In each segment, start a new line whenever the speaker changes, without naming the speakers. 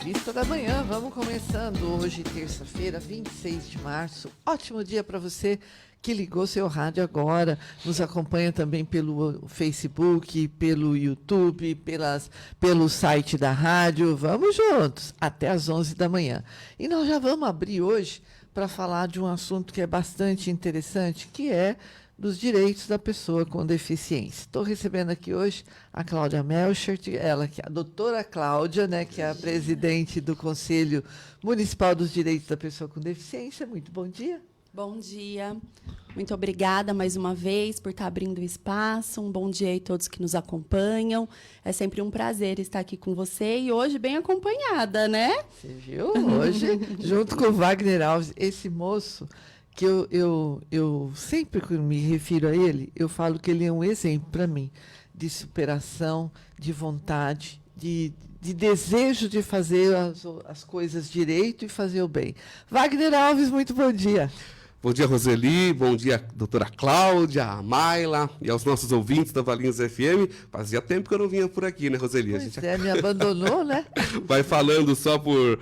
Revista da Manhã, vamos começando hoje, terça-feira, 26 de março. Ótimo dia para você que ligou seu rádio agora, nos acompanha também pelo Facebook, pelo YouTube, pelo site da rádio. Vamos juntos, até às 11 da manhã. E nós já vamos abrir hoje para falar de um assunto que é bastante interessante, que é dos direitos da pessoa com deficiência. Estou recebendo aqui hoje a Cláudia Melchert, ela que é a doutora Cláudia, né, que é a presidente do Conselho Municipal dos Direitos da Pessoa com Deficiência. Muito bom dia.
Bom dia. Muito obrigada mais uma vez por estar abrindo o espaço. Um bom dia a todos que nos acompanham. É sempre um prazer estar aqui com você e hoje bem acompanhada, né?
Você viu? Hoje, junto com o Wagner Alves, esse moço que eu sempre que me refiro a ele, eu falo que ele é um exemplo para mim de superação, de vontade, de desejo de fazer as coisas direito e fazer o bem. Wagner Alves, muito bom dia.
Bom dia, Roseli. Bom dia, doutora Cláudia, a Mayla e aos nossos ouvintes da Valinhos FM. Fazia tempo que eu não vinha por aqui, né, Roseli?
Pois me abandonou, né?
Vai falando só por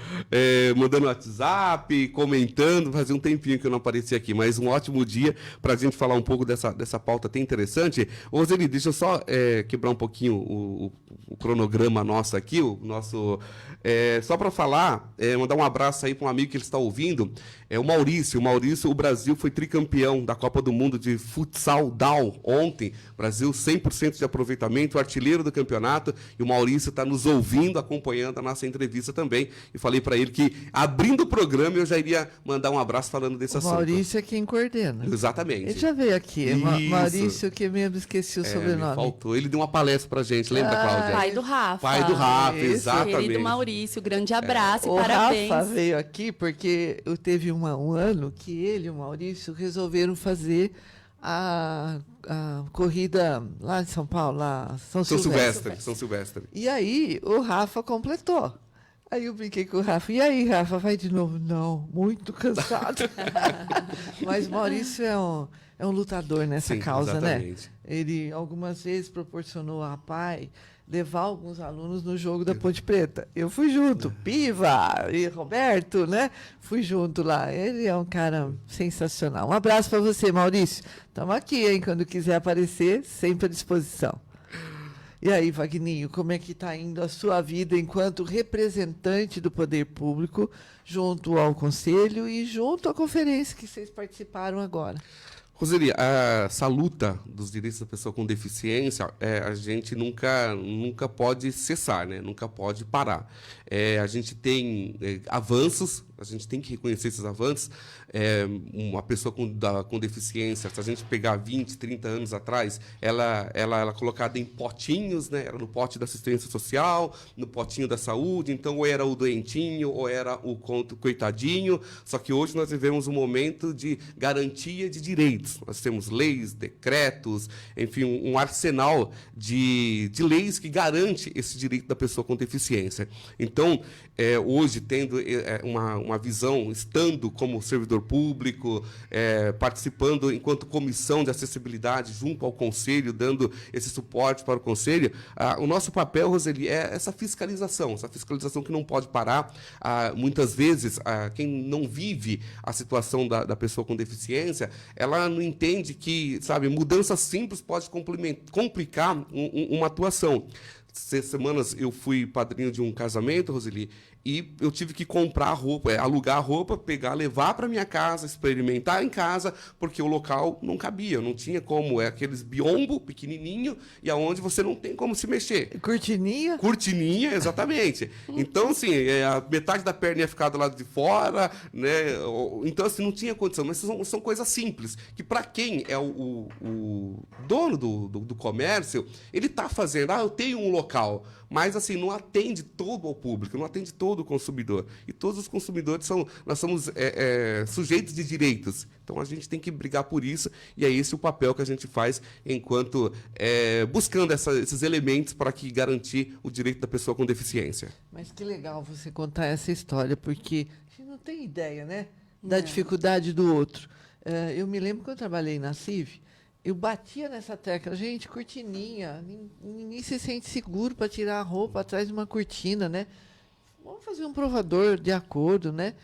mandando WhatsApp, comentando. Fazia um tempinho que eu não aparecia aqui, mas um ótimo dia para a gente falar um pouco dessa pauta tão interessante. Ô, Roseli, deixa eu só quebrar um pouquinho o cronograma nosso aqui, o nosso... só para falar, mandar um abraço aí para um amigo que ele está ouvindo, o Maurício. O Brasil foi tricampeão da Copa do Mundo de Futsal Down ontem. Brasil 100% de aproveitamento, artilheiro do campeonato. E o Maurício está nos ouvindo, acompanhando a nossa entrevista também. E falei para ele que, abrindo o programa, eu já iria mandar um abraço falando desse assunto.
Maurício é quem coordena.
Exatamente.
Ele já veio aqui. Maurício, que mesmo esqueci o sobrenome.
Faltou. Ele deu uma palestra para a gente, lembra, Cláudia?
Pai do Rafa.
Pai do Rafa,
Isso.
exatamente.
Querido Maurício, grande abraço e
O
parabéns.
Rafa veio aqui porque teve um ano que ele e o Maurício resolveram fazer a corrida lá em São Paulo, lá São
Silvestre.
E aí o Rafa completou. Aí eu brinquei com o Rafa. E aí, Rafa, vai de novo? Não, muito cansado. Mas Maurício é um lutador nessa causa, exatamente, né? Ele algumas vezes proporcionou a pai levar alguns alunos no jogo da Ponte Preta. Eu fui junto, Piva e Roberto, né? Fui junto lá. Ele é um cara sensacional. Um abraço para você, Maurício. Estamos aqui, hein? Quando quiser aparecer, sempre à disposição. E aí, Vagninho, como é que está indo a sua vida enquanto representante do poder público junto ao Conselho e junto à conferência que vocês participaram agora?
Roseli, essa luta dos direitos da pessoa com deficiência, a gente nunca pode cessar, né? Nunca pode parar. A gente tem avanços, a gente tem que reconhecer esses avanços. Uma pessoa com deficiência, se a gente pegar 20, 30 anos atrás, ela era colocada em potinhos, né? Era no pote da assistência social, no potinho da saúde, então ou era o doentinho, ou era o coitadinho. Só que hoje nós vivemos um momento de garantia de direitos. Nós temos leis, decretos, enfim, um arsenal de leis que garante esse direito da pessoa com deficiência. Então, hoje, tendo uma visão, estando como servidor público, participando enquanto comissão de acessibilidade junto ao Conselho, dando esse suporte para o Conselho, o nosso papel, Roseli, é essa fiscalização que não pode parar. Muitas vezes, quem não vive a situação da pessoa com deficiência, ela não entende que, sabe, mudança simples pode complicar uma atuação. Semanas eu fui padrinho de um casamento, Roseli, e eu tive que comprar roupa, alugar roupa, levar para minha casa, experimentar em casa, porque o local não cabia, não tinha como, aqueles biombo pequenininho e aonde você não tem como se mexer.
Cortininha?
Cortininha, exatamente. Então, assim, a metade da perna ia ficar do lado de fora, né? Então, assim, não tinha condição, mas são coisas simples, que para quem é o dono do comércio, ele está fazendo, eu tenho um local, mas assim, não atende todo ao público, não atende todo o consumidor. E todos os consumidores nós somos sujeitos de direitos. Então a gente tem que brigar por isso, e é esse o papel que a gente faz enquanto buscando esses elementos para garantir o direito da pessoa com deficiência.
Mas que legal você contar essa história, porque a gente não tem ideia, né, da dificuldade do outro. Eu me lembro que eu trabalhei na CIV, eu batia nessa tecla, gente, cortininha, ninguém se sente seguro para tirar a roupa atrás de uma cortina, né? vamos fazer um provador de acordo, né?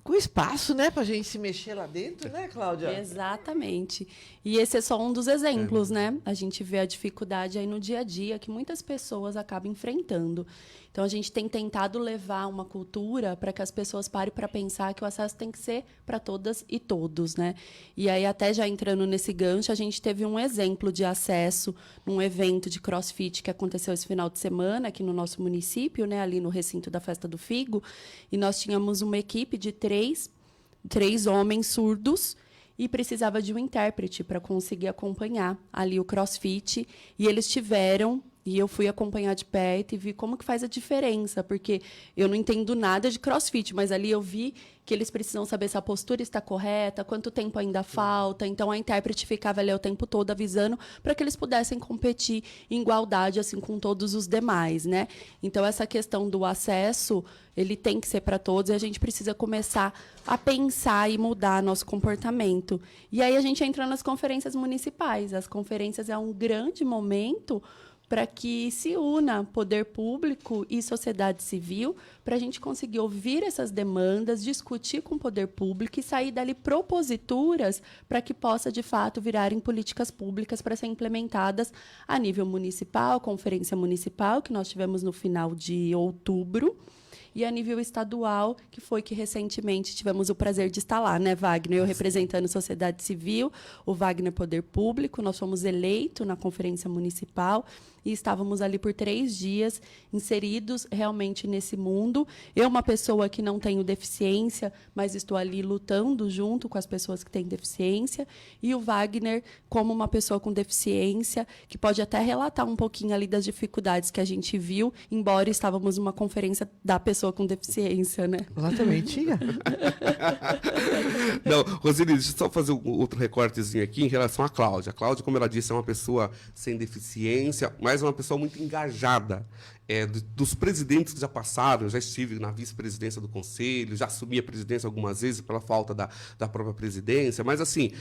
Com espaço, né, para a gente se mexer lá dentro, né, Cláudia?
Exatamente. E esse é só um dos exemplos, né? A gente vê a dificuldade aí no dia a dia que muitas pessoas acabam enfrentando. Então, a gente tem tentado levar uma cultura para que as pessoas parem para pensar que o acesso tem que ser para todas e todos, né? E aí, até já entrando nesse gancho, a gente teve um exemplo de acesso num evento de CrossFit que aconteceu esse final de semana aqui no nosso município, né? Ali no recinto da Festa do Figo. E nós tínhamos uma equipe de três homens surdos e precisava de um intérprete para conseguir acompanhar ali o CrossFit. E eles tiveram, e eu fui acompanhar de perto e vi como que faz a diferença, porque eu não entendo nada de CrossFit, mas ali eu vi que eles precisam saber se a postura está correta, quanto tempo ainda falta. Então, a intérprete ficava ali o tempo todo avisando para que eles pudessem competir em igualdade assim com todos os demais, né? Então, essa questão do acesso, ele tem que ser para todos e a gente precisa começar a pensar e mudar nosso comportamento. E aí a gente entra nas conferências municipais. As conferências é um grande momento para que se una poder público e sociedade civil, para a gente conseguir ouvir essas demandas, discutir com o poder público e sair dali proposituras para que possa, de fato, virarem políticas públicas para serem implementadas a nível municipal, conferência municipal, que nós tivemos no final de outubro, e a nível estadual, que foi que recentemente tivemos o prazer de estar lá, né, Wagner? Eu representando a sociedade civil, o Wagner Poder Público, nós fomos eleitos na Conferência Municipal e estávamos ali por 3 dias, inseridos realmente nesse mundo. Eu, uma pessoa que não tenho deficiência, mas estou ali lutando junto com as pessoas que têm deficiência, e o Wagner, como uma pessoa com deficiência, que pode até relatar um pouquinho ali das dificuldades que a gente viu, embora estávamos numa conferência da pessoa com deficiência, né?
Lá também tinha.
Não, Roseli, deixa eu só fazer outro recortezinho aqui em relação à Cláudia. A Cláudia, como ela disse, é uma pessoa sem deficiência, mas uma pessoa muito engajada. Dos presidentes que já passaram, eu já estive na vice-presidência do Conselho, já assumi a presidência algumas vezes pela falta da própria presidência, mas, assim,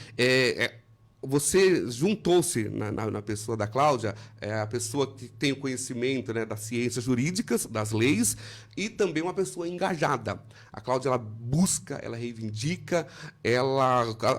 você juntou-se na pessoa da Cláudia, a pessoa que tem o conhecimento, né, das ciências jurídicas, das leis, e também uma pessoa engajada. A Cláudia, ela busca, ela reivindica,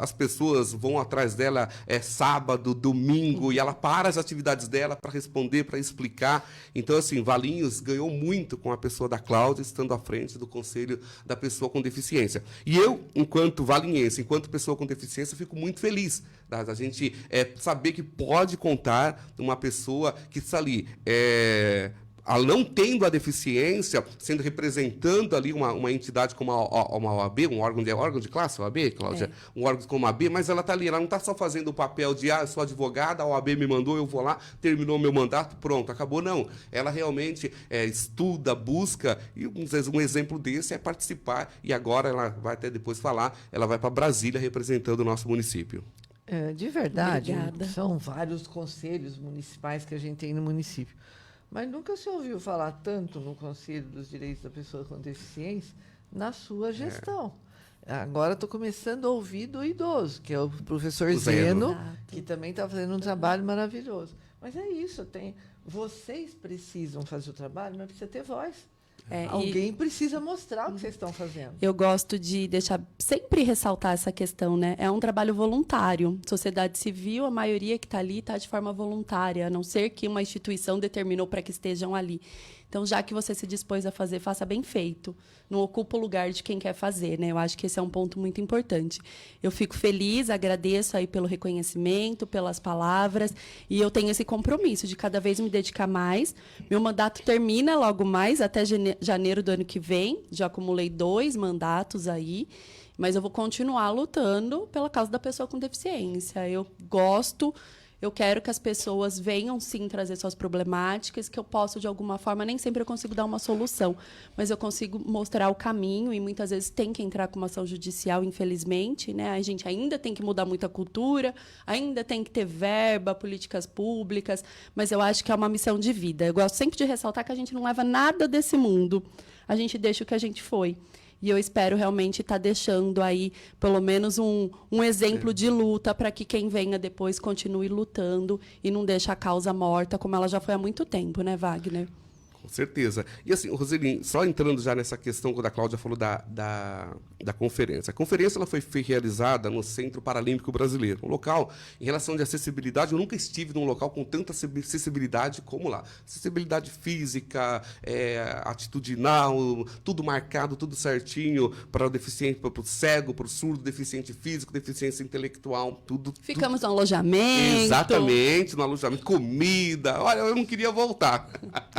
as pessoas vão atrás dela sábado, domingo, e ela para as atividades dela para responder, para explicar. Então, assim, Valinhos ganhou muito com a pessoa da Cláudia, estando à frente do Conselho da Pessoa com Deficiência. E eu, enquanto valinhense, enquanto pessoa com deficiência, fico muito feliz da gente saber que pode contar uma pessoa que está ali, não tendo a deficiência, sendo representando ali uma entidade como uma OAB, um órgão de classe, OAB, Cláudia? Um órgão como a OAB, mas ela está ali, ela não está só fazendo o papel de, eu sou advogada, a OAB me mandou, eu vou lá, terminou meu mandato, pronto, acabou. Não. Ela realmente estuda, busca, e um exemplo desse é participar, e agora ela vai até depois falar, ela vai para Brasília representando o nosso município.
De verdade,
Obrigada.
são vários conselhos municipais que a gente tem no município. Mas nunca se ouviu falar tanto no Conselho dos Direitos da Pessoa com Deficiência na sua gestão. Agora estou começando a ouvir do idoso, que é o professor Zeno, que também está fazendo um trabalho maravilhoso. Mas é isso, vocês precisam fazer o trabalho, mas precisa ter voz. Alguém precisa mostrar o que vocês estão fazendo.
Eu gosto de sempre ressaltar essa questão, né? É um trabalho voluntário. Sociedade civil, a maioria que está ali está de forma voluntária, a não ser que uma instituição determinou para que estejam ali. Então, já que você se dispôs a fazer, faça bem feito. Não ocupa o lugar de quem quer fazer, né? Eu acho que esse é um ponto muito importante. Eu fico feliz, agradeço aí pelo reconhecimento, pelas palavras, e eu tenho esse compromisso de cada vez me dedicar mais. Meu mandato termina logo mais, até janeiro do ano que vem. Já acumulei 2 mandatos aí, mas eu vou continuar lutando pela causa da pessoa com deficiência. Eu quero que as pessoas venham, sim, trazer suas problemáticas, que eu posso, de alguma forma, nem sempre eu consigo dar uma solução, mas eu consigo mostrar o caminho, e muitas vezes tem que entrar com uma ação judicial, infelizmente, né? A gente ainda tem que mudar muita cultura, ainda tem que ter verba, políticas públicas, mas eu acho que é uma missão de vida. Eu gosto sempre de ressaltar que a gente não leva nada desse mundo, a gente deixa o que a gente foi. E eu espero realmente estar deixando aí, pelo menos, um exemplo de luta para que quem venha depois continue lutando e não deixe a causa morta, como ela já foi há muito tempo, né, Wagner?
Com Com certeza. E assim, Roseli, só entrando já nessa questão, quando a Cláudia falou da conferência. A conferência ela foi realizada no Centro Paralímpico Brasileiro, um local, em relação de acessibilidade, eu nunca estive num local com tanta acessibilidade como lá. Acessibilidade física, atitudinal, tudo marcado, tudo certinho, para o deficiente, para o cego, para o surdo, deficiente físico, deficiência intelectual, tudo.
Ficamos no alojamento.
Exatamente, no alojamento, comida. Olha, eu não queria voltar.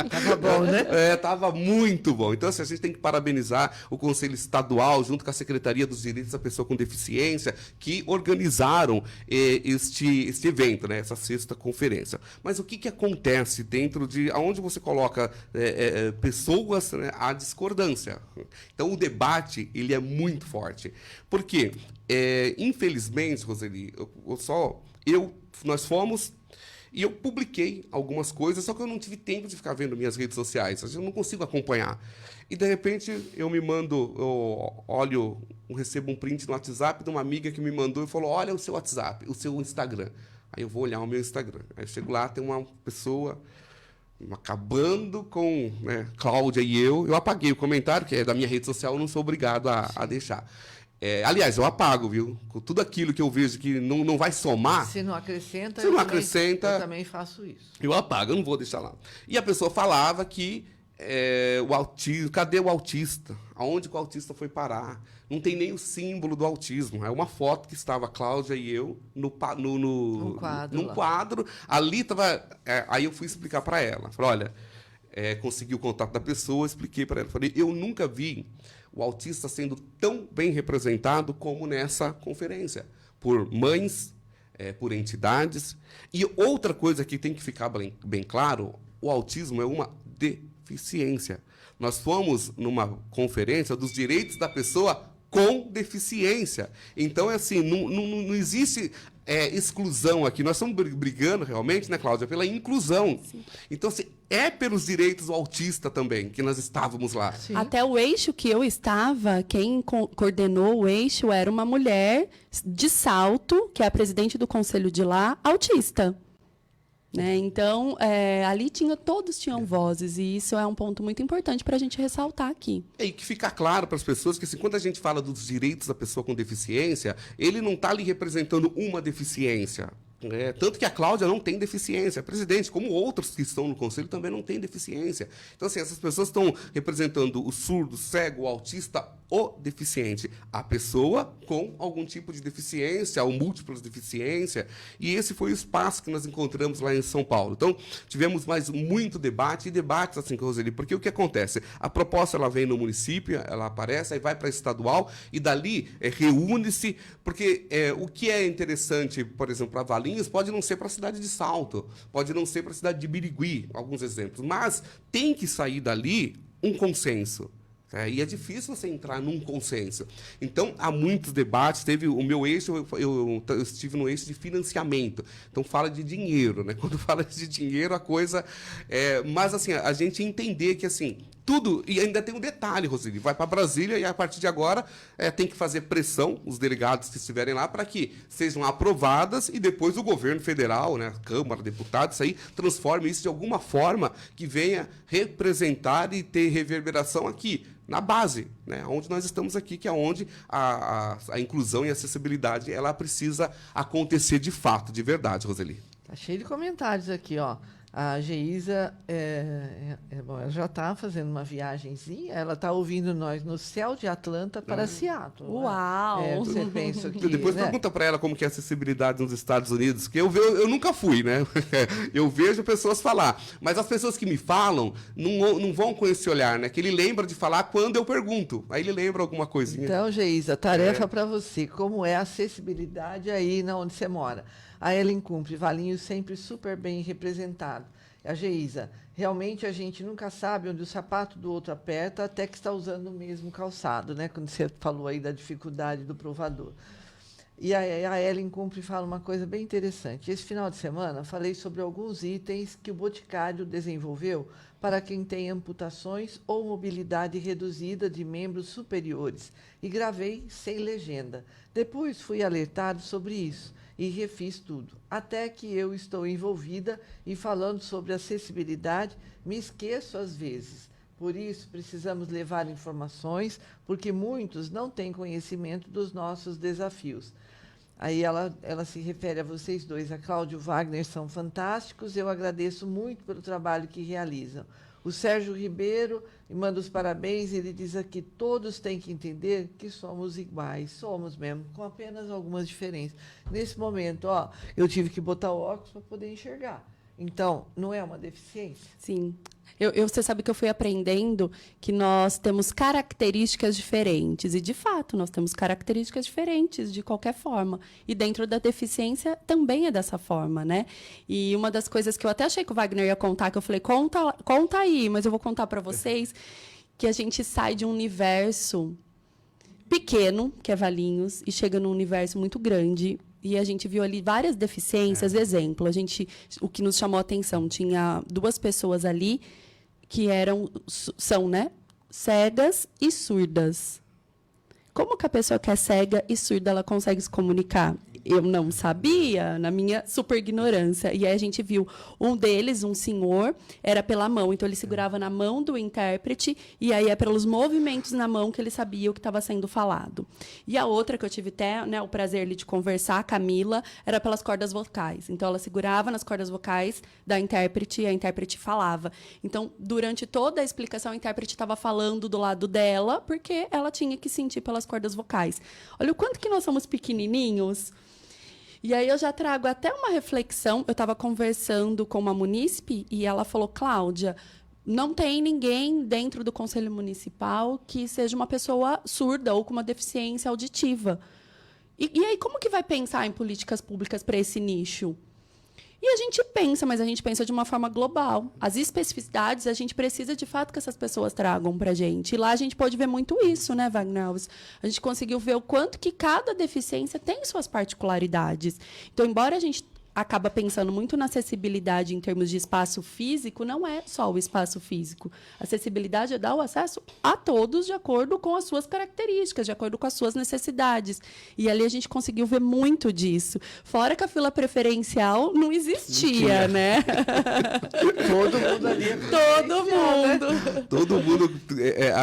Tava bom, né?
Tava muito bom. Então, assim, a gente tem que parabenizar o Conselho Estadual, junto com a Secretaria dos Direitos da Pessoa com Deficiência, que organizaram este evento, né, essa sexta conferência. Mas o que acontece dentro de onde você coloca pessoas, né, há discordância. Então, o debate ele é muito forte. Por quê? Infelizmente, Roseli, nós fomos. E eu publiquei algumas coisas, só que eu não tive tempo de ficar vendo minhas redes sociais. Eu não consigo acompanhar. E, de repente, eu recebo um print no WhatsApp de uma amiga que me mandou e falou, olha o seu WhatsApp, o seu Instagram. Aí eu vou olhar o meu Instagram. Aí eu chego lá, tem uma pessoa acabando com, né, Cláudia e eu apaguei o comentário, que é da minha rede social, eu não sou obrigado a deixar. Aliás, eu apago, viu? Com tudo aquilo que eu vejo que não vai somar.
Se não acrescenta,
eu
também faço isso.
Eu apago, eu não vou deixar lá. E a pessoa falava que o autismo, cadê o autista? Aonde que o autista foi parar? Não tem nem o símbolo do autismo. É uma foto que estava a Cláudia e eu num quadro. Ali estava. Aí eu fui explicar para ela. Falei, olha, consegui o contato da pessoa, expliquei para ela. Falei, eu nunca vi o autista sendo tão bem representado como nessa conferência, por mães, por entidades. E outra coisa que tem que ficar bem claro, o autismo é uma deficiência. Nós fomos numa conferência dos direitos da pessoa com deficiência. Então, assim, não existe exclusão aqui. Nós estamos brigando realmente, né, Cláudia, pela inclusão. Sim. Então, assim, pelos direitos do autista também, que nós estávamos lá.
Sim. Até o eixo que eu estava, quem coordenou o eixo era uma mulher de Salto, que é a presidente do conselho de lá, autista. Né? Então, ali todos tinham vozes, e isso é um ponto muito importante para a gente ressaltar aqui.
E que fica claro para as pessoas que, assim, quando a gente fala dos direitos da pessoa com deficiência, ele não está ali representando uma deficiência. Tanto que a Cláudia não tem deficiência, a presidente, como outros que estão no conselho, também não tem deficiência. Então, assim, essas pessoas estão representando o surdo, o cego, o autista, o deficiente, a pessoa com algum tipo de deficiência, ou múltiplas deficiências, e esse foi o espaço que nós encontramos lá em São Paulo. Então, tivemos mais muito debate, e debates assim, Roseli, porque o que acontece? A proposta ela vem no município, ela aparece, aí vai para a estadual, e dali reúne-se, porque o que é interessante, por exemplo, para Valinhos, pode não ser para a cidade de Salto, pode não ser para a cidade de Birigui, alguns exemplos, mas tem que sair dali um consenso. E é difícil você entrar num consenso. Então, há muitos debates. Teve o meu eixo, eu estive no eixo de financiamento. Então, fala de dinheiro, né? Quando fala de dinheiro, a coisa... mas, assim, a gente entender que, assim, tudo... E ainda tem um detalhe, Roseli. Vai para Brasília e, a partir de agora, tem que fazer pressão, os delegados que estiverem lá, para que sejam aprovadas e depois o governo federal, né, Câmara, deputados, isso aí, transforme isso de alguma forma que venha representar e ter reverberação aqui, na base, né, onde nós estamos aqui, que é onde a inclusão e a acessibilidade ela precisa acontecer de fato, de verdade, Roseli.
Tá cheio de comentários aqui, ó. A Geisa ela já está fazendo uma viagenzinha, ela está ouvindo nós no céu de Atlanta para Seattle.
Uau!
Né? Você pensa que...
Depois pergunta para ela como que é a acessibilidade nos Estados Unidos, que eu nunca fui, né? Eu vejo pessoas falar, mas as pessoas que me falam não vão com esse olhar, né? Que ele lembra de falar quando eu pergunto. Aí ele lembra alguma coisinha.
Então, Geisa, tarefa para você. Como é a acessibilidade aí na onde você mora? A Ellen Cumpre, Valinhos sempre super bem representado. A Geisa, realmente a gente nunca sabe onde o sapato do outro aperta até que está usando o mesmo calçado, né? Quando você falou aí da dificuldade do provador. E a Ellen Cumpre fala uma coisa bem interessante. Esse final de semana, falei sobre alguns itens que o Boticário desenvolveu para quem tem amputações ou mobilidade reduzida de membros superiores e gravei sem legenda. Depois fui alertado sobre isso e refiz tudo. Até que eu estou envolvida e falando sobre acessibilidade, me esqueço às vezes. Por isso, precisamos levar informações, porque muitos não têm conhecimento dos nossos desafios. Aí ela se refere a vocês dois, a Cláudio e o Wagner são fantásticos, eu agradeço muito pelo trabalho que realizam. O Sérgio Ribeiro me manda os parabéns, ele diz aqui, todos têm que entender que somos iguais, somos mesmo, com apenas algumas diferenças. Nesse momento, eu tive que botar o óculos para poder enxergar. Então, não é uma deficiência?
Sim. Você sabe que eu fui aprendendo que nós temos características diferentes. E, de fato, nós temos características diferentes, de qualquer forma. E dentro da deficiência também é dessa forma, né? E uma das coisas que eu até achei que o Wagner ia contar, que eu falei, conta aí, mas eu vou contar para vocês, que a gente sai de um universo pequeno, que é Valinhos, e chega num universo muito grande. E a gente viu ali várias deficiências. Exemplo, o que nos chamou a atenção, tinha 2 pessoas ali que são, né, cegas e surdas. Como que a pessoa que é cega e surda ela consegue se comunicar? Eu não sabia, na minha super ignorância. E aí a gente viu um deles, um senhor, era pela mão. Então, ele segurava na mão do intérprete e aí é pelos movimentos na mão que ele sabia o que estava sendo falado. E a outra, que eu tive até, né, o prazer de conversar, a Camila, era pelas cordas vocais. Então, ela segurava nas cordas vocais da intérprete e a intérprete falava. Então, durante toda a explicação, a intérprete estava falando do lado dela, porque ela tinha que sentir pelas cordas vocais. Olha o quanto que nós somos pequenininhos. E aí eu já trago até uma reflexão. Eu estava conversando com uma munícipe e ela falou, Cláudia, não tem ninguém dentro do Conselho Municipal que seja uma pessoa surda ou com uma deficiência auditiva. E aí, como que vai pensar em políticas públicas para esse nicho? E a gente pensa, mas a gente pensa de uma forma global. As especificidades, a gente precisa, de fato, que essas pessoas tragam para a gente. E lá a gente pode ver muito isso, né, Wagner Alves? A gente conseguiu ver o quanto que cada deficiência tem suas particularidades. Então, embora a gente acaba pensando muito na acessibilidade em termos de espaço físico, não é só o espaço físico. A acessibilidade é dar o acesso a todos de acordo com as suas características, de acordo com as suas necessidades. E ali a gente conseguiu ver muito disso. Fora que a fila preferencial não existia, né?
Todo mundo ali.
Todo mundo.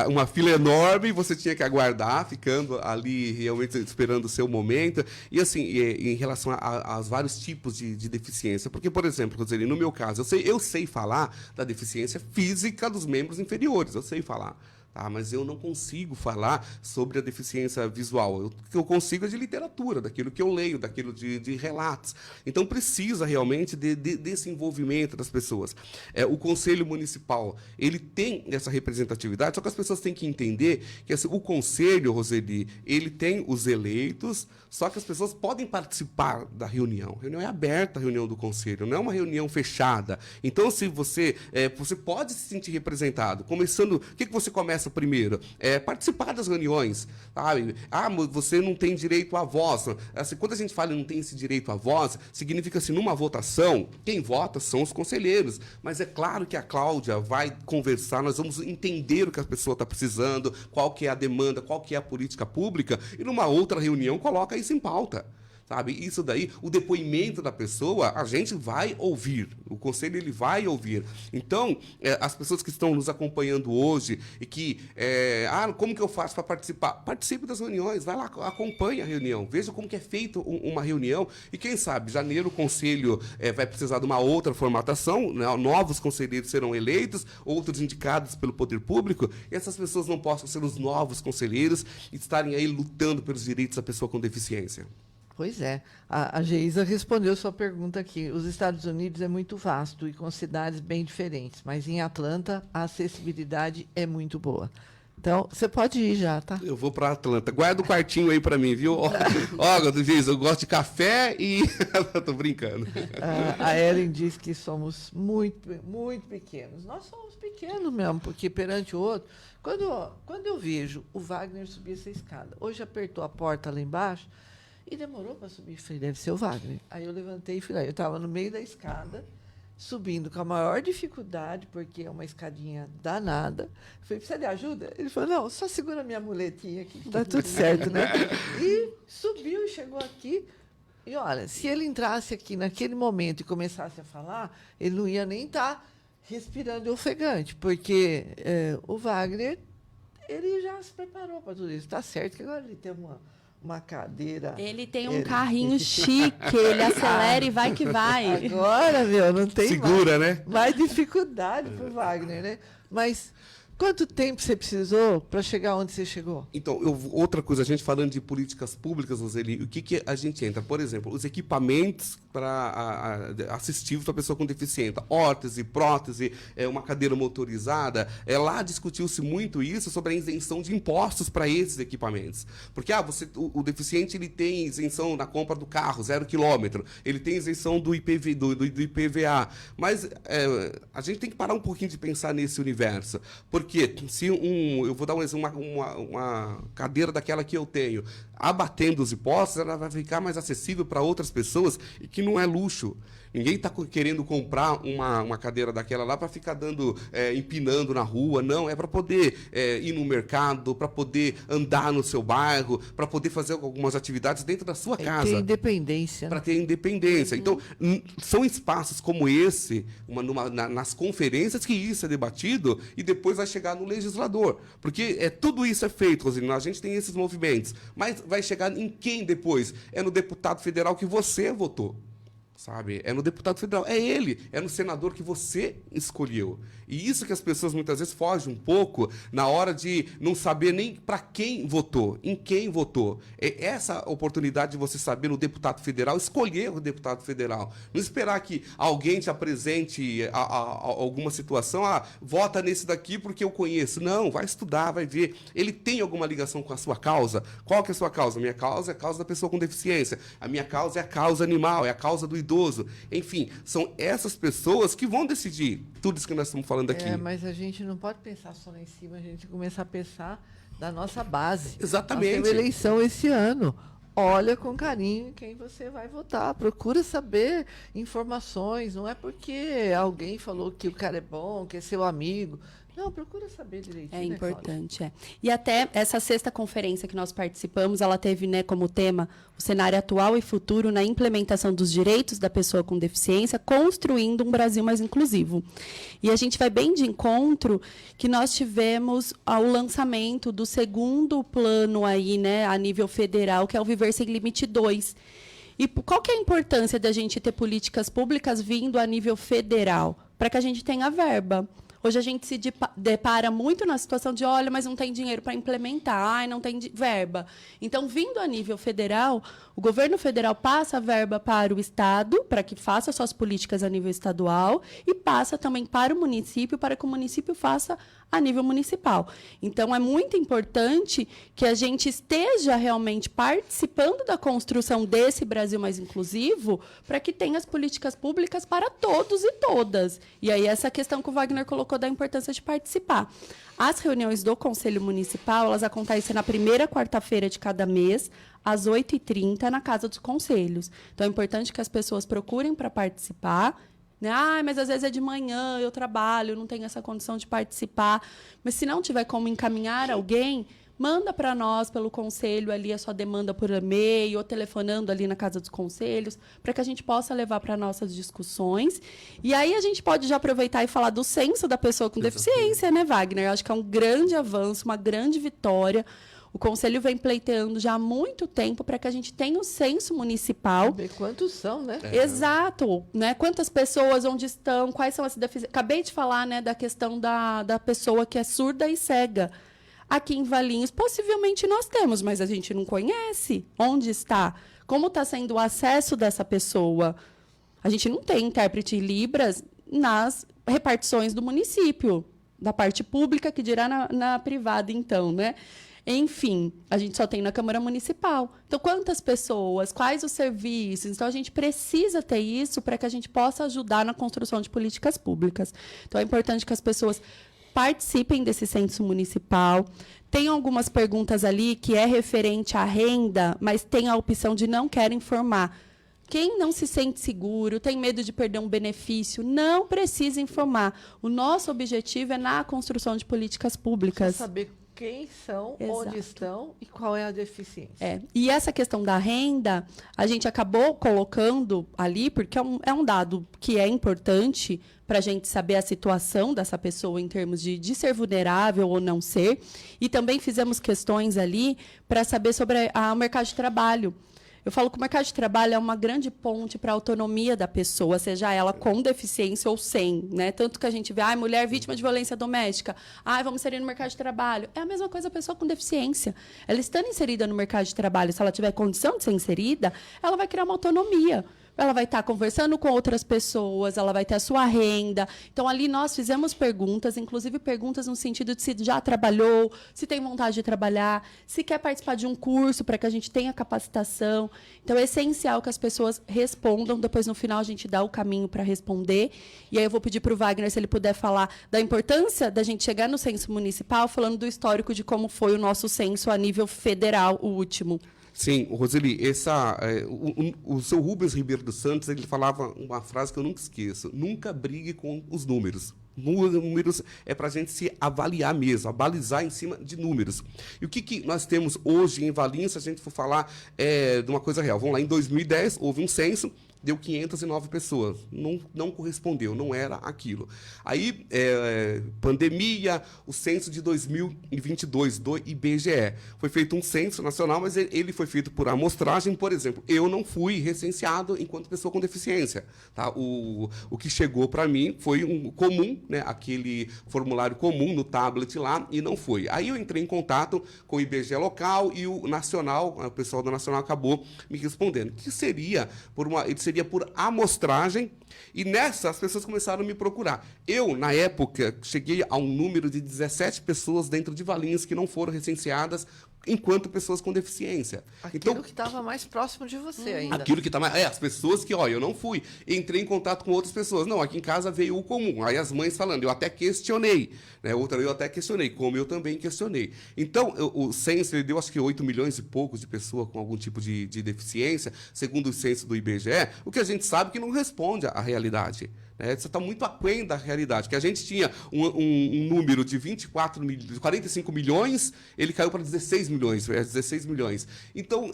Uma fila enorme, você tinha que aguardar, ficando ali realmente esperando o seu momento. E assim, em relação aos vários tipos de deficiência. Porque, por exemplo, Roseli, no meu caso, eu sei falar da deficiência física dos membros inferiores, eu sei falar. Tá, mas eu não consigo falar sobre a deficiência visual. O que eu consigo é de literatura, daquilo que eu leio, daquilo de relatos. Então, precisa realmente desse envolvimento das pessoas. O Conselho Municipal, ele tem essa representatividade, só que as pessoas têm que entender que assim, o Conselho, Roseli, ele tem os eleitos, só que as pessoas podem participar da reunião. A reunião é aberta, a reunião do Conselho, não é uma reunião fechada. Então, se você pode se sentir representado. Começando, o que você começa primeiro? Participar das reuniões. Sabe? Você não tem direito à voz. Assim, quando a gente fala não tem esse direito à voz, significa assim, numa votação, quem vota são os conselheiros. Mas é claro que a Cláudia vai conversar, nós vamos entender o que a pessoa está precisando, qual que é a demanda, qual que é a política pública, e numa outra reunião coloca isso em pauta. Sabe? Isso daí, o depoimento da pessoa, a gente vai ouvir. O conselho ele vai ouvir. Então, as pessoas que estão nos acompanhando hoje e que, como que eu faço para participar? Participe das reuniões, vai lá, acompanhe a reunião, veja como que é feita uma reunião e quem sabe, janeiro o conselho vai precisar de uma outra formatação, né? Novos conselheiros serão eleitos, outros indicados pelo poder público, e essas pessoas não possam ser os novos conselheiros e estarem aí lutando pelos direitos da pessoa com deficiência.
Pois é. A Geisa respondeu sua pergunta aqui. Os Estados Unidos é muito vasto e com cidades bem diferentes, mas em Atlanta a acessibilidade é muito boa. Então, você pode ir já, tá?
Eu vou para Atlanta. Guarda o quartinho aí para mim, viu? Geisa, eu gosto de café e... Tô brincando.
A Ellen diz que somos muito, muito pequenos. Nós somos pequenos mesmo, porque perante o outro... Quando eu vejo o Wagner subir essa escada, hoje apertou a porta lá embaixo, E demorou para subir. Falei, deve ser o Wagner. Aí eu levantei e fui lá. Eu estava no meio da escada, subindo com a maior dificuldade, porque é uma escadinha danada. Falei, precisa de ajuda? Ele falou, não, só segura minha muletinha aqui, que tá tudo certo, né? E subiu e chegou aqui. E olha, se ele entrasse aqui naquele momento e começasse a falar, ele não ia nem estar respirando ofegante, porque o Wagner, ele já se preparou para tudo isso. Está certo que agora ele tem uma cadeira.
Ele tem um carrinho chique, ele acelera e vai que vai.
Agora, meu, não tem
Segura, né?
mais dificuldade para o Wagner, né? Mas quanto tempo você precisou para chegar onde você chegou?
Então, outra coisa, a gente falando de políticas públicas, Roseli, o que a gente entra? Por exemplo, os equipamentos para assistivos para pessoa com deficiência, órtese, prótese, uma cadeira motorizada. Lá discutiu-se muito isso sobre a isenção de impostos para esses equipamentos. Porque o deficiente ele tem isenção na compra do carro, 0 quilômetro, ele tem isenção do IPVA. Mas a gente tem que parar um pouquinho de pensar nesse universo. Porque se eu vou dar um exemplo, uma cadeira daquela que eu tenho, abatendo os impostos, ela vai ficar mais acessível para outras pessoas, e que não é luxo. Ninguém está querendo comprar uma cadeira daquela lá para ficar empinando na rua. Não, é para poder ir no mercado, para poder andar no seu bairro, para poder fazer algumas atividades dentro da sua casa.
Ter independência.
Para ter independência. Então, são espaços como esse, nas conferências, que isso é debatido e depois vai chegar no legislador. Porque tudo isso é feito, Roseli, a gente tem esses movimentos. Mas vai chegar em quem depois? É no deputado federal que você votou. Sabe? É no deputado federal, é ele, é no senador que você escolheu. E isso que as pessoas muitas vezes fogem um pouco na hora de não saber nem para quem votou, em quem votou. É essa oportunidade de você saber no deputado federal, escolher o deputado federal. Não esperar que alguém te apresente alguma situação, vota nesse daqui porque eu conheço. Não, vai estudar, vai ver. Ele tem alguma ligação com a sua causa? Qual que é a sua causa? A minha causa é a causa da pessoa com deficiência. A minha causa é a causa animal, é a causa do idoso. Enfim, são essas pessoas que vão decidir tudo isso que nós estamos falando aqui.
Mas a gente não pode pensar só lá em cima, a gente tem que começar a pensar da nossa base.
Exatamente.
Nós temos eleição esse ano. Olha com carinho quem você vai votar. Procura saber informações. Não é porque alguém falou que o cara é bom, que é seu amigo. Não, procura saber direitinho.
É importante, E até essa 6ª conferência que nós participamos, ela teve, como tema o cenário atual e futuro na implementação dos direitos da pessoa com deficiência, construindo um Brasil mais inclusivo. E a gente vai bem de encontro que nós tivemos o lançamento do 2º plano aí, a nível federal, que é o Viver Sem Limite 2. E qual que é a importância da gente ter políticas públicas vindo a nível federal? Para que a gente tenha verba. Hoje a gente se depara muito na situação de, olha, mas não tem dinheiro para implementar, não tem verba. Então, vindo a nível federal, o governo federal passa a verba para o Estado, para que faça suas políticas a nível estadual, e passa também para o município, para que o município faça a nível municipal. Então, é muito importante que a gente esteja realmente participando da construção desse Brasil mais inclusivo, para que tenha as políticas públicas para todos e todas. E aí, essa questão que o Wagner colocou da importância de participar. As reuniões do Conselho Municipal, elas acontecem na primeira quarta-feira de cada mês, às 8h30, na Casa dos Conselhos. Então, é importante que as pessoas procurem para participar. Mas às vezes é de manhã, eu trabalho, não tenho essa condição de participar. Mas se não tiver como encaminhar alguém, manda para nós, pelo conselho, ali a sua demanda por e-mail ou telefonando ali na Casa dos Conselhos, para que a gente possa levar para nossas discussões. E aí a gente pode já aproveitar e falar do censo da pessoa com deficiência, Wagner? Eu acho que é um grande avanço, uma grande vitória. O Conselho vem pleiteando já há muito tempo para que a gente tenha o censo municipal.
Ver quantos são, né?
Exato. Quantas pessoas, onde estão, quais são as deficiências. Acabei de falar da questão da pessoa que é surda e cega. Aqui em Valinhos, possivelmente nós temos, mas a gente não conhece onde está. Como está sendo o acesso dessa pessoa? A gente não tem intérprete em Libras nas repartições do município, da parte pública, que dirá na privada, então, Enfim, a gente só tem na Câmara Municipal. Então, quantas pessoas, quais os serviços? Então, a gente precisa ter isso para que a gente possa ajudar na construção de políticas públicas. Então, é importante que as pessoas participem desse censo municipal. Tem algumas perguntas ali que é referente à renda, mas tem a opção de não quer informar. Quem não se sente seguro, tem medo de perder um benefício, não precisa informar. O nosso objetivo é na construção de políticas públicas.
Só saber quem são,
Exato.
onde estão e qual é a deficiência.
E essa questão da renda, a gente acabou colocando ali, porque é um dado que é importante para a gente saber a situação dessa pessoa em termos de ser vulnerável ou não ser. E também fizemos questões ali para saber sobre o mercado de trabalho. Eu falo que o mercado de trabalho é uma grande ponte para a autonomia da pessoa, seja ela com deficiência ou sem, né? Tanto que a gente vê, mulher vítima de violência doméstica, vamos inserir no mercado de trabalho. É a mesma coisa a pessoa com deficiência. Ela estando inserida no mercado de trabalho, se ela tiver condição de ser inserida, ela vai criar uma autonomia. Ela vai estar conversando com outras pessoas, ela vai ter a sua renda. Então, ali nós fizemos perguntas, inclusive perguntas no sentido de se já trabalhou, se tem vontade de trabalhar, se quer participar de um curso para que a gente tenha capacitação. Então, é essencial que as pessoas respondam. Depois, no final, a gente dá o caminho para responder. E aí eu vou pedir para o Wagner, se ele puder falar da importância da gente chegar no censo municipal, falando do histórico de como foi o nosso censo a nível federal, o último.
Sim, Roseli, o seu Rubens Ribeiro dos Santos, ele falava uma frase que eu nunca esqueço: nunca brigue com os números. Números é para a gente se avaliar mesmo, balizar em cima de números. E o que nós temos hoje em Valinhos, se a gente for falar de uma coisa real? Vamos lá, em 2010 houve um censo, deu 509 pessoas. Não correspondeu, não era aquilo. Aí, pandemia, o censo de 2022 do IBGE. Foi feito um censo nacional, mas ele foi feito por amostragem. Por exemplo, eu não fui recenseado enquanto pessoa com deficiência. Tá? O que chegou para mim foi um comum, né? Aquele formulário comum no tablet lá, e não foi. Aí eu entrei em contato com o IBGE local e o nacional, o pessoal do nacional acabou me respondendo que seria por amostragem, e nessa as pessoas começaram a me procurar. Eu, na época, cheguei a um número de 17 pessoas dentro de Valinhos que não foram recenseadas enquanto pessoas com deficiência.
Aquilo que estava mais próximo de você ainda.
Aquilo que está mais... as pessoas que, eu não fui. Entrei em contato com outras pessoas. Não, aqui em casa veio o comum. Aí as mães falando, eu até questionei. Né? Outra eu até questionei, como eu também questionei. Então, o censo, ele deu, acho que 8 milhões e poucos de pessoas com algum tipo de deficiência, segundo o censo do IBGE, o que a gente sabe que não responde à realidade. Você está muito aquém da realidade, que a gente tinha um número de 45 milhões, ele caiu para 16 milhões. Então,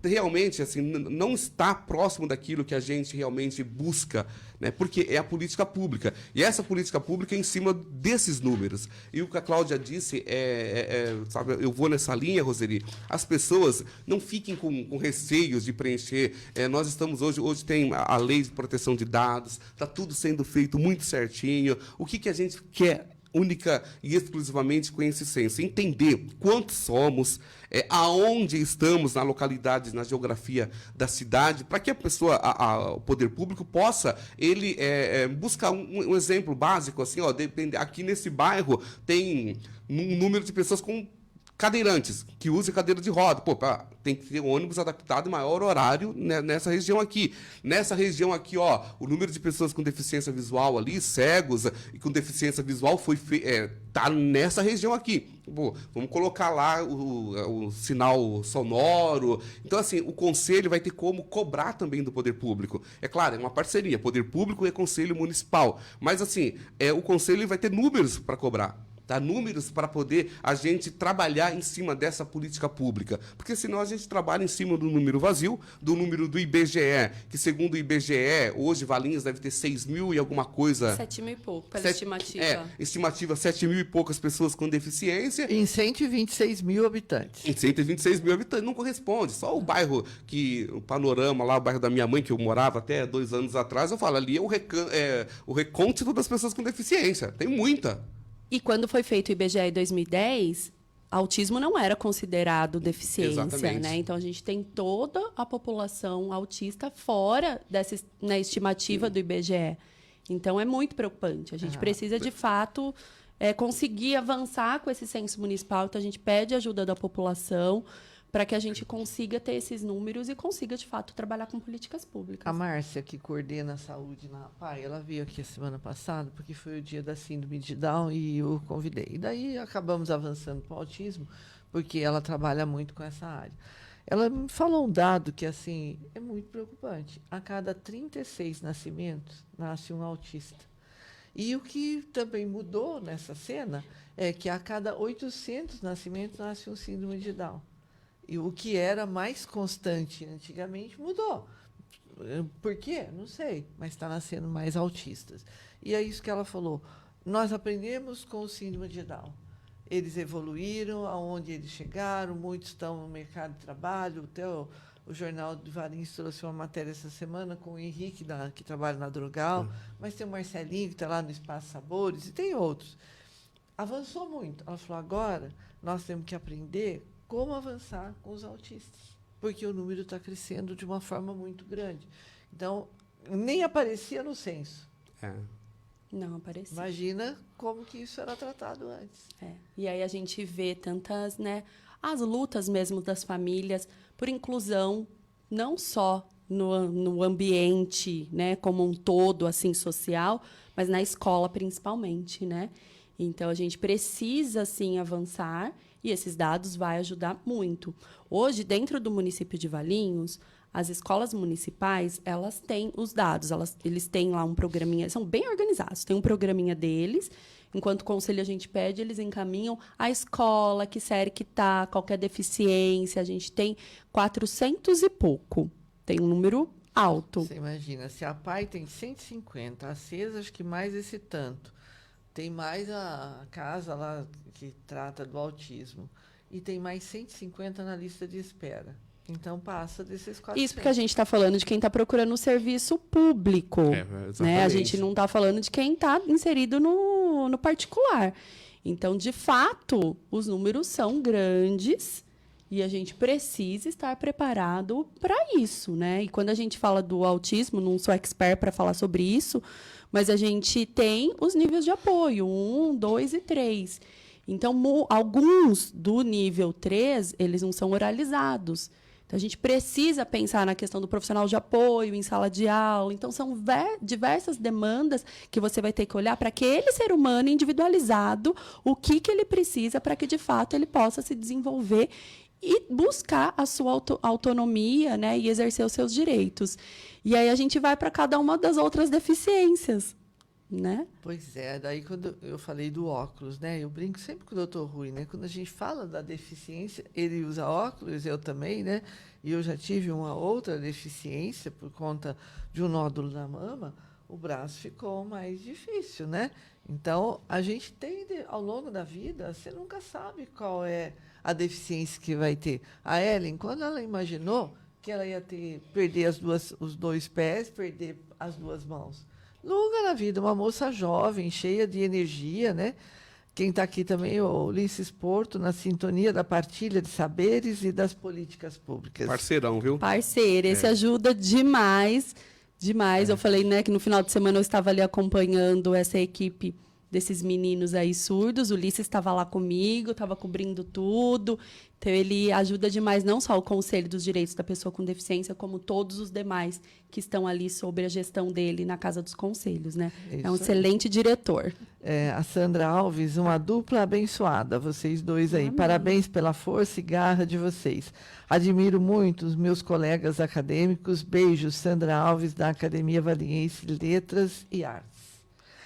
realmente, assim, não está próximo daquilo que a gente realmente busca, né? Porque é a política pública. E essa política pública é em cima desses números. E o que a Cláudia disse, sabe, eu vou nessa linha, Roseli, as pessoas não fiquem com receios de preencher. Nós estamos hoje tem a lei de proteção de dados, está tudo sendo feito muito certinho. O que a gente quer? Única e exclusivamente com esse censo, entender quantos somos, aonde estamos na localidade, na geografia da cidade, para que a pessoa, o poder público possa buscar um exemplo básico, assim, aqui nesse bairro tem um número de pessoas com cadeirantes, que usam cadeira de roda. Tem que ter um ônibus adaptado em maior horário nessa região aqui. Nessa região aqui, o número de pessoas com deficiência visual ali, cegos e com deficiência visual tá nessa região aqui. Vamos colocar lá o sinal sonoro. Então, assim, o conselho vai ter como cobrar também do poder público. É claro, é uma parceria, poder público e conselho municipal. Mas, assim, o conselho vai ter números para cobrar. Tá? Números para poder a gente trabalhar em cima dessa política pública. Porque senão a gente trabalha em cima do número vazio, do número do IBGE, que segundo o IBGE, hoje Valinhos deve ter 6 mil e alguma coisa...
7 mil e pouco, pela estimativa.
Estimativa 7 mil e poucas pessoas com deficiência.
Em 126 mil habitantes.
Em 126 mil habitantes, não corresponde. Só o bairro o Panorama, lá o bairro da minha mãe, que eu morava até 2 anos atrás, eu falo, ali é o recôncavo das pessoas com deficiência. Tem muita.
E quando foi feito o IBGE em 2010, autismo não era considerado deficiência,
Exatamente.
né? Então, a gente tem toda a população autista fora dessa estimativa do IBGE. Então, é muito preocupante. A gente precisa, de fato, conseguir avançar com esse censo municipal. Então, a gente pede ajuda da população para que a gente consiga ter esses números e consiga, de fato, trabalhar com políticas públicas.
A Márcia, que coordena a saúde na APAI, ela veio aqui a semana passada, porque foi o dia da síndrome de Down e eu convidei. E daí acabamos avançando para o autismo, porque ela trabalha muito com essa área. Ela me falou um dado que assim é muito preocupante. A cada 36 nascimentos, nasce um autista. E o que também mudou nessa cena é que a cada 800 nascimentos, nasce um síndrome de Down. E o que era mais constante antigamente mudou. Por quê? Não sei, mas está nascendo mais autistas. E é isso que ela falou. Nós aprendemos com o síndrome de Down. Eles evoluíram, aonde eles chegaram, muitos estão no mercado de trabalho. Até o Jornal de Valinhos trouxe uma matéria essa semana com o Henrique, que trabalha na Drogal, mas tem o Marcelinho, que está lá no Espaço Sabores, e tem outros. Avançou muito. Ela falou, agora nós temos que aprender como avançar com os autistas, porque o número está crescendo de uma forma muito grande. Então, nem aparecia no censo.
Não aparecia.
Imagina como que isso era tratado antes.
E aí a gente vê tantas, né, as lutas mesmo das famílias por inclusão, não só no ambiente, né, como um todo, assim, social, mas na escola principalmente, né? Então, a gente precisa, assim, avançar e esses dados vão ajudar muito. Hoje, dentro do município de Valinhos, as escolas municipais, elas têm os dados, eles têm lá um programinha, são bem organizados, tem um programinha deles, enquanto o conselho a gente pede, eles encaminham a escola, que série que está, qualquer deficiência, a gente tem 400 e pouco, tem um número alto.
Você imagina, se a PAI tem 150, a CES acho que mais esse tanto, tem mais a casa lá que trata do autismo, e tem mais 150 na lista de espera. Então, passa desses 400.
Isso porque a gente está falando de quem está procurando um serviço público. Né? A gente não está falando de quem está inserido no particular. Então, de fato, os números são grandes e a gente precisa estar preparado para isso. Né? E quando a gente fala do autismo, não sou expert para falar sobre isso, mas a gente tem os níveis de apoio, 1, 2 e 3. Então, alguns do nível 3, eles não são oralizados. Então, a gente precisa pensar na questão do profissional de apoio, em sala de aula. Então, são diversas demandas que você vai ter que olhar para aquele ser humano individualizado, o que ele precisa para que, de fato, ele possa se desenvolver e buscar a sua autonomia, né, e exercer os seus direitos. E aí a gente vai para cada uma das outras deficiências. Né?
Pois é, daí quando eu falei do óculos, né? Eu brinco sempre com o Dr. Rui, né? Quando a gente fala da deficiência, ele usa óculos, eu também, né? E eu já tive uma outra deficiência por conta de um nódulo na mama, o braço ficou mais difícil, né? Então, a gente tem, ao longo da vida, você nunca sabe qual é a deficiência que vai ter. A Ellen, quando ela imaginou que ela ia perder os dois pés, perder as duas mãos, nunca na vida, uma moça jovem, cheia de energia, né? Quem está aqui também é o Ulisses Porto, na sintonia da partilha de saberes e das políticas públicas.
Parceirão, viu?
Parceiro, esse ajuda demais, demais. Eu falei, né, que no final de semana eu estava ali acompanhando essa equipe desses meninos aí surdos. O Ulisses estava lá comigo, estava cobrindo tudo. Então, ele ajuda demais, não só o Conselho dos Direitos da Pessoa com Deficiência, como todos os demais que estão ali sob a gestão dele na Casa dos Conselhos, né? É um excelente diretor.
A Sandra Alves, uma dupla abençoada, vocês dois aí. Amém. Parabéns pela força e garra de vocês. Admiro muito os meus colegas acadêmicos. Beijos, Sandra Alves, da Academia Valinhense de Letras e Artes.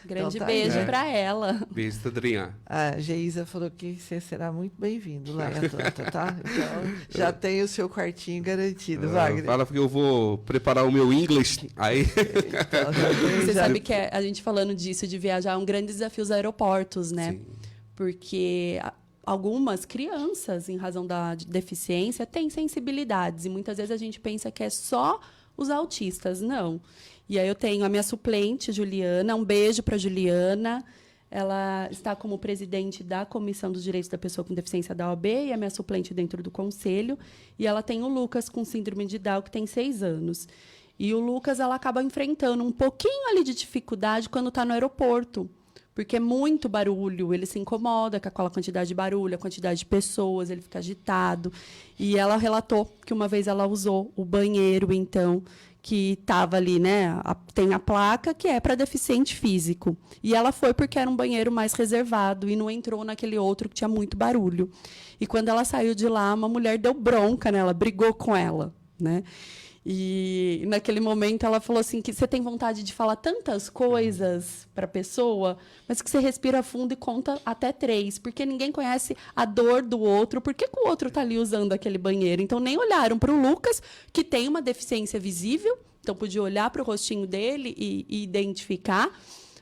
Grande beijo para ela.
Beijo, Tadrinha.
A Geisa falou que você será muito bem-vindo lá em Atlanta, tá? Então, já tem o seu quartinho garantido, Wagner.
Fala porque eu vou preparar o meu inglês, aí...
Então,
você sabe que a gente falando disso, de viajar, é um grande desafio os aeroportos, né?
Sim.
Porque algumas crianças, em razão da deficiência, têm sensibilidades. E muitas vezes a gente pensa que é só os autistas. Não. E aí eu tenho a minha suplente, Juliana. Um beijo para a Juliana. Ela está como presidente da Comissão dos Direitos da Pessoa com Deficiência da OAB e é minha suplente dentro do conselho. E ela tem o Lucas com síndrome de Down, que tem 6 anos. E o Lucas, ela acaba enfrentando um pouquinho ali de dificuldade quando está no aeroporto, porque é muito barulho, ele se incomoda com aquela quantidade de barulho, a quantidade de pessoas, ele fica agitado. E ela relatou que uma vez ela usou o banheiro, então, que estava ali, né? Tem a placa que é para deficiente físico. E ela foi porque era um banheiro mais reservado e não entrou naquele outro que tinha muito barulho. E quando ela saiu de lá, uma mulher deu bronca nela, brigou com ela, né? E naquele momento ela falou assim que você tem vontade de falar tantas coisas para a pessoa, mas que você respira fundo e conta até 3, porque ninguém conhece a dor do outro. Por que o outro está ali usando aquele banheiro? Então nem olharam para o Lucas, que tem uma deficiência visível, então podia olhar para o rostinho dele e identificar.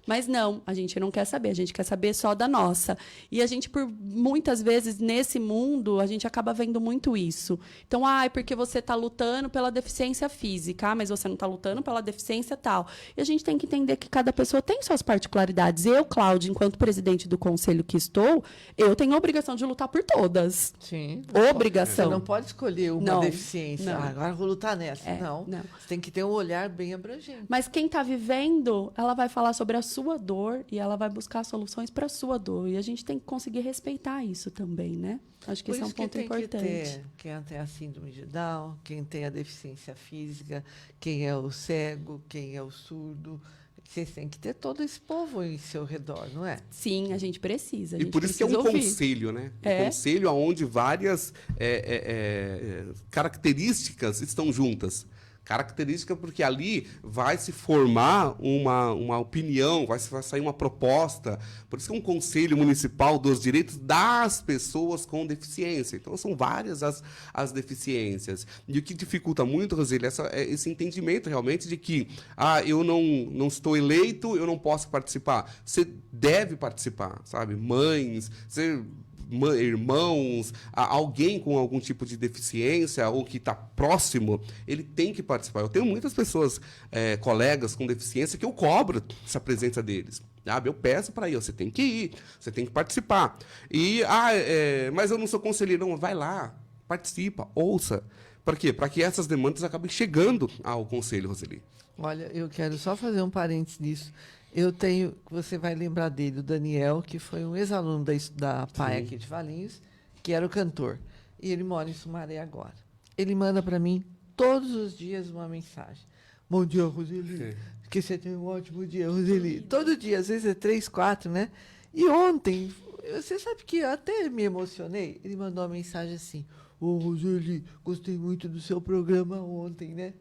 Mas não, a gente não quer saber, a gente quer saber só da nossa. E a gente, por muitas vezes, nesse mundo, a gente acaba vendo muito isso. Então, é porque você está lutando pela deficiência física, mas você não está lutando pela deficiência tal. E a gente tem que entender que cada pessoa tem suas particularidades. Eu, Cláudia, enquanto presidente do conselho que estou, eu tenho a obrigação de lutar por todas.
Sim.
Obrigação.
Você não pode escolher uma deficiência.
Não.
Agora eu vou lutar nessa. Não. Você tem que ter um olhar bem abrangente.
Mas quem está vivendo, ela vai falar sobre a sua dor e ela vai buscar soluções para a sua dor. E a gente tem que conseguir respeitar isso também, né? Acho que esse é um ponto importante.
Quem tem a síndrome de Down, quem tem a deficiência física, quem é o cego, quem é o surdo. Vocês têm que ter todo esse povo em seu redor, não é?
Sim, a gente precisa.
E por isso que é um conselho, né? Um conselho onde várias características estão juntas. Característica porque ali vai se formar uma opinião, vai sair uma proposta. Por isso que é um conselho municipal dos direitos das pessoas com deficiência. Então, são várias as deficiências. E o que dificulta muito, Roseli, esse entendimento realmente de que eu não estou eleito, eu não posso participar. Você deve participar, sabe? Mães, irmãos, alguém com algum tipo de deficiência ou que está próximo, ele tem que participar. Eu tenho muitas pessoas, colegas com deficiência, que eu cobro essa presença deles. Eu peço para ir, você tem que ir, você tem que participar. E, mas eu não sou conselheiro. Não, vai lá, participa, ouça. Para quê? Para que essas demandas acabem chegando ao conselho, Roseli.
Olha, eu quero só fazer um parênteses nisso. Eu tenho, você vai lembrar dele, o Daniel, que foi um ex-aluno da PAI aqui de Valinhos, que era o cantor. E ele mora em Sumaré agora. Ele manda para mim todos os dias uma mensagem. Bom dia, Roseli. Que você tenha um ótimo dia, Roseli. Todo dia, às vezes é 3, 4, né? E ontem, você sabe que eu até me emocionei. Ele mandou uma mensagem assim: Roseli, gostei muito do seu programa ontem, né?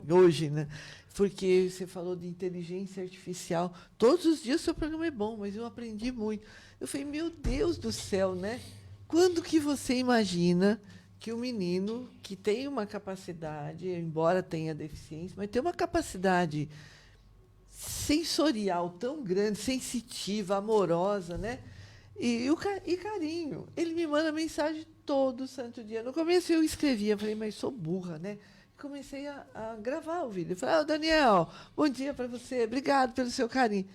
Hoje, né? Porque você falou de inteligência artificial. Todos os dias o seu programa é bom, mas eu aprendi muito. Eu falei, meu Deus do céu, né? Quando que você imagina que o menino que tem uma capacidade, embora tenha deficiência, mas tem uma capacidade sensorial tão grande, sensitiva, amorosa, né? E carinho. Ele me manda mensagem todo santo dia. No começo eu escrevia, falei, mas sou burra, né? Comecei a gravar o vídeo. Falei, Daniel, bom dia para você, obrigado pelo seu carinho.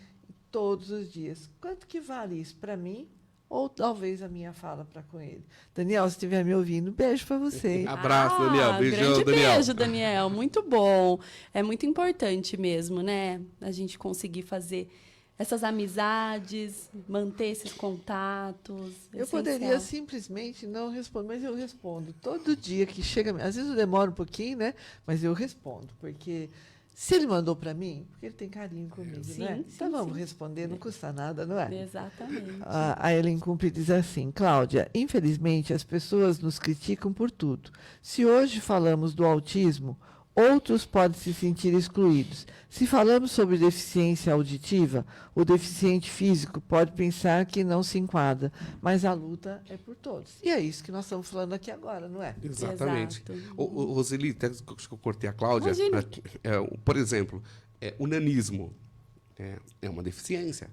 Todos os dias. Quanto que vale isso para mim? Ou talvez a minha fala para com ele. Daniel, se estiver me ouvindo, beijo para você.
Abraço, Daniel. Beijão,
grande
Daniel.
Beijo, Daniel. Muito bom. É muito importante mesmo, né? A gente conseguir fazer essas amizades, manter esses contatos.
Eu poderia simplesmente não responder, mas eu respondo. Todo dia que chega... Às vezes eu demoro um pouquinho, né? Mas eu respondo, porque se ele mandou para mim, porque ele tem carinho comigo, né? Então vamos responder, não custa nada, não é?
Exatamente.
A Ellen Cumpre diz assim, Cláudia, infelizmente as pessoas nos criticam por tudo. Se hoje falamos do autismo, outros podem se sentir excluídos. Se falamos sobre deficiência auditiva, o deficiente físico pode pensar que não se enquadra, mas a luta é por todos. E é isso que nós estamos falando aqui agora, não é?
Exatamente.
Exato.
Roseli, até que eu cortei a Cláudia, por exemplo, o nanismo é uma deficiência.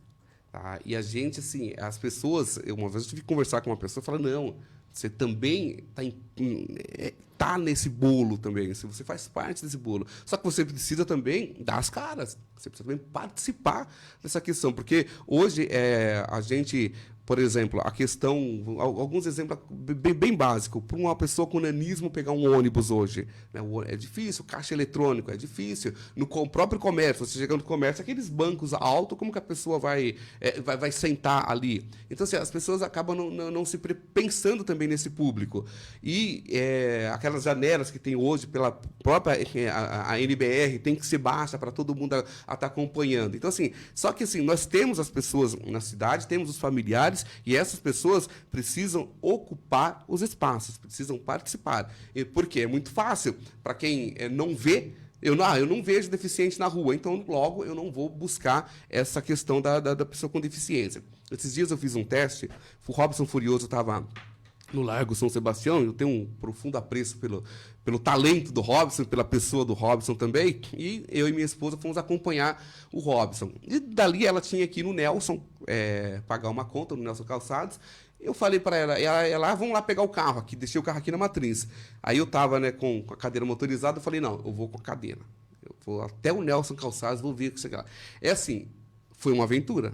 Tá? E a gente, assim, as pessoas... Uma vez eu tive que conversar com uma pessoa e falar, não, você também está nesse bolo também. Você faz parte desse bolo. Só que você precisa também dar as caras. Você precisa também participar dessa questão. Porque hoje a gente Por exemplo, a questão, alguns exemplos bem básicos. Para uma pessoa com nanismo pegar um ônibus hoje, né? É difícil, caixa eletrônico, é difícil. No próprio comércio, você chegando no comércio, aqueles bancos altos, como que a pessoa vai sentar ali? Então, assim, as pessoas acabam não se pensando também nesse público. E aquelas janelas que tem hoje pela própria a NBR tem que ser baixa para todo mundo estar acompanhando. Então, assim, só que assim, nós temos as pessoas na cidade, temos os familiares, e essas pessoas precisam ocupar os espaços, precisam participar. Por quê? É muito fácil. Para quem não vê, eu não vejo deficiente na rua, então logo eu não vou buscar essa questão da pessoa com deficiência. Esses dias eu fiz um teste, o Robson Furioso estava no Largo São Sebastião, eu tenho um profundo apreço pelo talento do Robson, pela pessoa do Robson também, e eu e minha esposa fomos acompanhar o Robson. E dali ela tinha que ir no Nelson, pagar uma conta no Nelson Calçados. Eu falei para ela, vamos lá pegar o carro aqui, deixei o carro aqui na matriz. Aí eu estava, né, com a cadeira motorizada, eu falei, não, eu vou com a cadeira. Eu vou até o Nelson Calçados, vou ver o que chegar lá. É assim, foi uma aventura,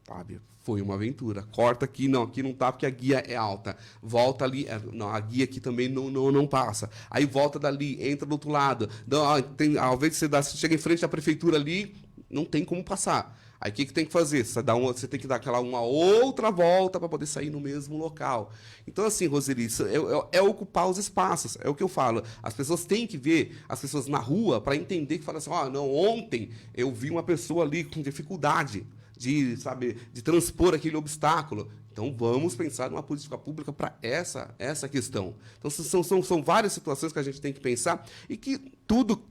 sabe? Foi uma aventura. Corta aqui não tá porque a guia é alta. Volta ali, não, a guia aqui também não passa. Aí volta dali, entra do outro lado. Não, ao invés de você chega em frente à prefeitura ali, não tem como passar. Aí o que tem que fazer? Você tem que dar aquela uma outra volta para poder sair no mesmo local. Então, assim, Roseli, isso é ocupar os espaços. É o que eu falo. As pessoas têm que ver as pessoas na rua para entender que fala assim, não, ontem eu vi uma pessoa ali com dificuldade de transpor aquele obstáculo. Então, vamos pensar numa política pública para essa questão. Então, são várias situações que a gente tem que pensar e que tudo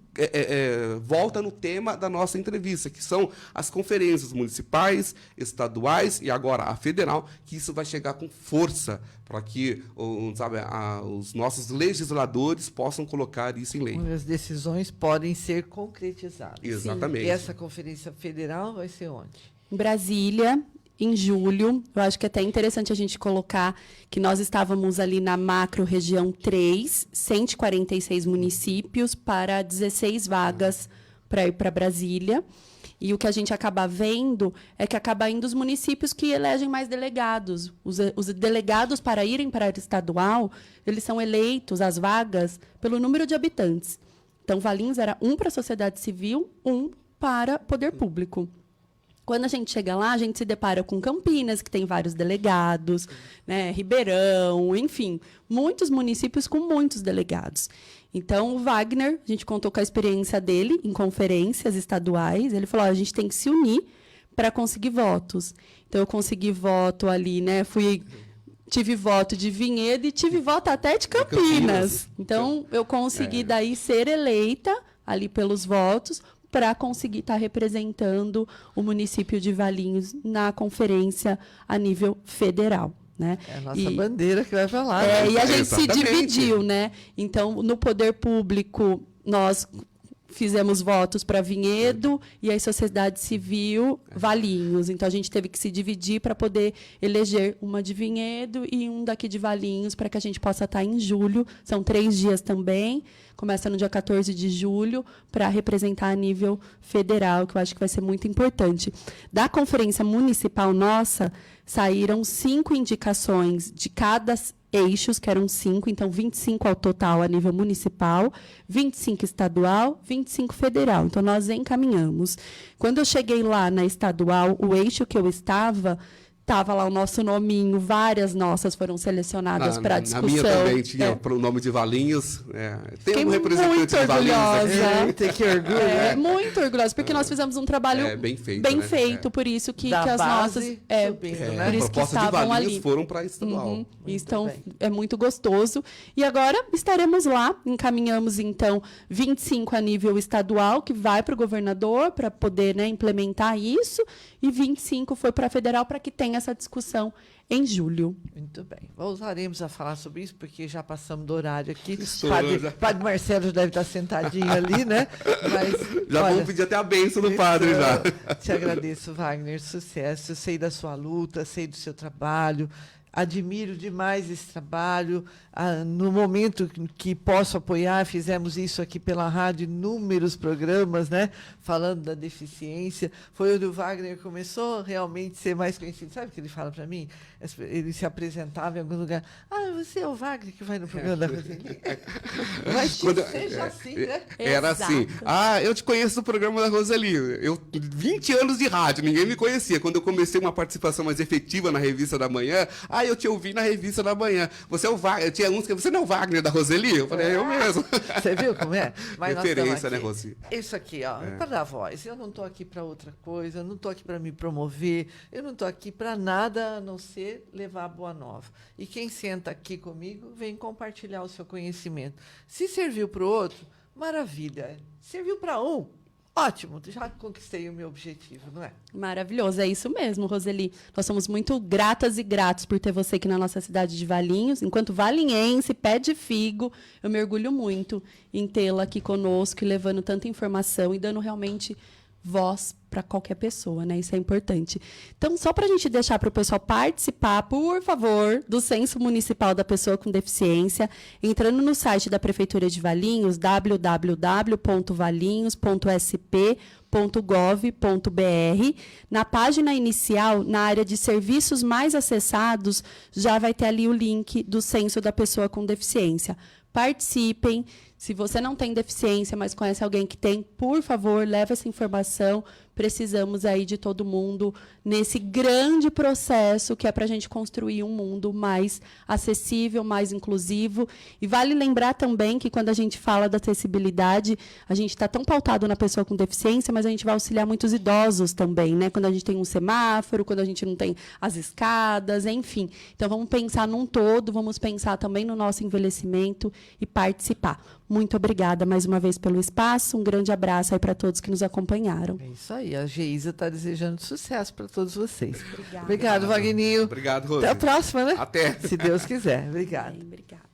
volta no tema da nossa entrevista, que são as conferências municipais, estaduais e agora a federal, que isso vai chegar com força para que os nossos legisladores possam colocar isso em lei.
As decisões podem ser concretizadas.
Exatamente.
E essa conferência federal vai ser onde?
Em Brasília, em julho. Eu acho que é até interessante a gente colocar que nós estávamos ali na macro região 3, 146 municípios para 16 vagas para ir para Brasília. E o que a gente acaba vendo é que acaba indo os municípios que elegem mais delegados. Os delegados para irem para a área estadual, eles são eleitos, as vagas, pelo número de habitantes. Então, Valinhos era 1 para a sociedade civil, 1 para poder público. Quando a gente chega lá, a gente se depara com Campinas, que tem vários delegados, né? Ribeirão, enfim, muitos municípios com muitos delegados. Então, o Wagner, a gente contou com a experiência dele em conferências estaduais. Ele falou, a gente tem que se unir para conseguir votos. Então, eu consegui voto ali, né? Tive voto de Vinhedo e tive voto até de Campinas. Então, eu consegui daí ser eleita ali pelos votos, para conseguir estar representando o município de Valinhos na conferência a nível federal. Né?
É a nossa bandeira que vai para lá. Né?
E a gente se dividiu, né? Então, no poder público, nós fizemos votos para Vinhedo e a sociedade civil Valinhos. Então, a gente teve que se dividir para poder eleger uma de Vinhedo e um daqui de Valinhos, para que a gente possa estar em julho. São 3 dias também. Começa no dia 14 de julho, para representar a nível federal, que eu acho que vai ser muito importante. Da conferência municipal nossa, saíram 5 indicações de cada eixos, que eram 5, então 25 ao total a nível municipal, 25 estadual, 25 federal. Então, nós encaminhamos. Quando eu cheguei lá na estadual, o eixo que eu estava lá o nosso nominho, várias nossas foram selecionadas para a discussão.
Na minha também tinha o nome de Valinhos. Tem um representante
muito
de Valinhos
orgulhosa.
Tem que orgulho,
muito orgulhosa, porque nós fizemos um trabalho
bem feito,
por isso que
da
as
base,
nossas
subindo, né?
por isso que estavam ali.
Foram para a estadual.
Então, é muito gostoso. E agora estaremos lá, encaminhamos, então, 25 a nível estadual, que vai para o governador, para poder, né, implementar isso, e 25 foi para a federal, para que tenha essa discussão em julho.
Muito bem. Voltaremos a falar sobre isso, porque já passamos do horário aqui. Padre Marcelo já deve estar sentadinho ali, né? Mas,
vamos pedir até a bênção do padre já.
Te agradeço, Wagner. Sucesso. Sei da sua luta, sei do seu trabalho. admiro demais esse trabalho. No momento que posso apoiar, fizemos isso aqui pela rádio, inúmeros programas, né, falando da deficiência. Foi onde o Wagner começou realmente a ser mais conhecido. Sabe o que ele fala para mim? Ele se apresentava em algum lugar. Você é o Wagner que vai no programa da Roseli? Mas seja assim, né?
Era assim. Eu te conheço do programa da Roseli. 20 anos de rádio, ninguém me conhecia. Quando eu comecei uma participação mais efetiva na Revista da Manhã, eu te ouvi na Revista da Manhã. Você é o Wagner. Tinha uns que você não é o Wagner da Roseli? Eu falei, eu mesmo.
Você viu como é? Mas
referência, né, Rosi?
Isso aqui, é para dar voz. Eu não estou aqui para outra coisa, eu não estou aqui para me promover, eu não estou aqui para nada a não ser levar a boa nova. E quem senta aqui comigo, vem compartilhar o seu conhecimento. Se serviu para o outro, maravilha. Serviu para um, ótimo, já conquistei o meu objetivo, não é?
Maravilhoso, é isso mesmo, Roseli. Nós somos muito gratas e gratos por ter você aqui na nossa cidade de Valinhos. Enquanto valinhense, pé de figo, eu me orgulho muito em tê-la aqui conosco e levando tanta informação e dando realmente voz para qualquer pessoa, né? Isso é importante. Então, só para a gente deixar para o pessoal participar, por favor, do Censo Municipal da Pessoa com Deficiência, entrando no site da Prefeitura de Valinhos, www.valinhos.sp.gov.br. Na página inicial, na área de serviços mais acessados, já vai ter ali o link do Censo da Pessoa com Deficiência. Participem. Se você não tem deficiência, mas conhece alguém que tem, por favor, leve essa informação. Precisamos aí de todo mundo nesse grande processo que é para a gente construir um mundo mais acessível, mais inclusivo. E vale lembrar também que quando a gente fala da acessibilidade, a gente está tão pautado na pessoa com deficiência, mas a gente vai auxiliar muitos idosos também, né? Quando a gente tem um semáforo, quando a gente não tem as escadas, enfim. Então, vamos pensar num todo, vamos pensar também no nosso envelhecimento e participar. Muito obrigada mais uma vez pelo espaço. Um grande abraço aí para todos que nos acompanharam.
É isso aí. A Geisa está desejando sucesso para todos vocês.
Obrigada.
Obrigado, Wagninho.
Obrigado, Rose.
Até a próxima, né?
Até.
Se Deus quiser. Obrigada.
Obrigada.